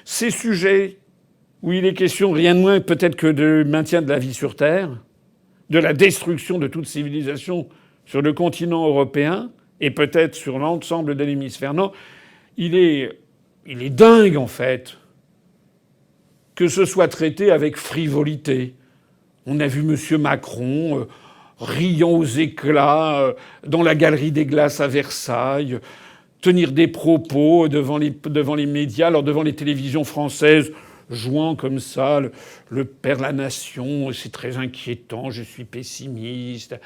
Speaker 3: ces sujets où il est question rien de moins peut-être que de maintien de la vie sur Terre, de la destruction de toute civilisation sur le continent européen et peut-être sur l'ensemble de l'hémisphère nord, il est dingue, en fait, que ce soit traité avec frivolité. On a vu M. Macron riant aux éclats dans la Galerie des Glaces à Versailles, tenir des propos devant les médias, alors devant les télévisions françaises, jouant comme ça le père de la nation, c'est très inquiétant, je suis pessimiste.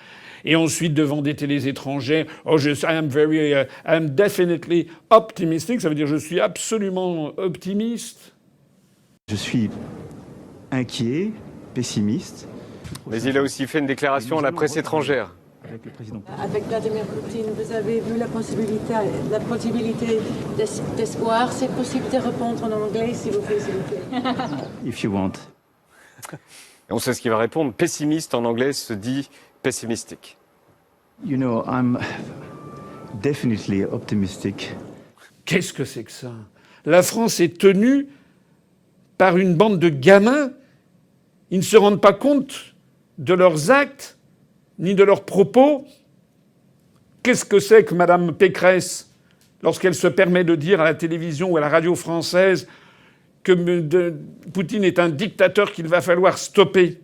Speaker 3: Et ensuite, devant des télés étrangères, I am definitely optimistic, ça veut dire je suis absolument optimiste.
Speaker 5: Je suis inquiet, pessimiste.
Speaker 6: Mais il a aussi fait une déclaration à la presse étrangère.
Speaker 5: Avec le président.
Speaker 7: Avec Vladimir Poutine, vous avez vu la possibilité d'espoir. C'est possible de répondre en anglais, s'il vous plaît, s'il vous plaît.
Speaker 5: If you want.
Speaker 6: Et on sait ce qu'il va répondre. Pessimiste en anglais se dit pessimistique.
Speaker 5: You know, I'm definitely optimistic.
Speaker 3: Qu'est-ce que c'est que ça? La France est tenue par une bande de gamins. Ils ne se rendent pas compte de leurs actes ni de leurs propos. Qu'est-ce que c'est que Mme Pécresse, lorsqu'elle se permet de dire à la télévision ou à la radio française que Poutine est un dictateur qu'il va falloir stopper?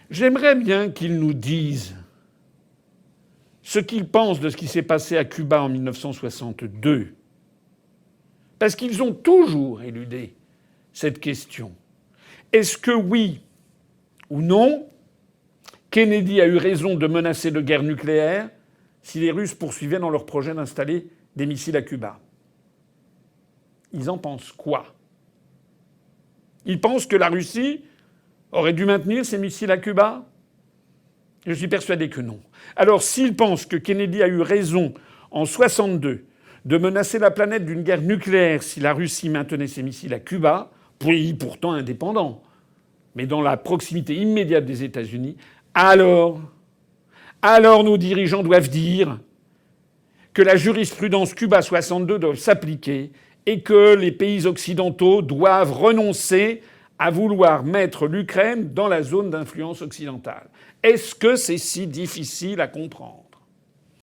Speaker 3: J'aimerais bien qu'ils nous disent ce qu'ils pensent de ce qui s'est passé à Cuba en 1962. Parce qu'ils ont toujours éludé cette question. Est-ce que oui ou non, Kennedy a eu raison de menacer de guerre nucléaire si les Russes poursuivaient dans leur projet d'installer des missiles à Cuba? Ils en pensent quoi? Ils pensent que la Russie aurait dû maintenir ses missiles à Cuba? Je suis persuadé que non. Alors s'ils pensent que Kennedy a eu raison en 1962 de menacer la planète d'une guerre nucléaire si la Russie maintenait ses missiles à Cuba, pays pourtant indépendant, mais dans la proximité immédiate des États-Unis, alors nos dirigeants doivent dire que la jurisprudence Cuba 62 doit s'appliquer et que les pays occidentaux doivent renoncer à vouloir mettre l'Ukraine dans la zone d'influence occidentale. Est-ce que c'est si difficile à comprendre?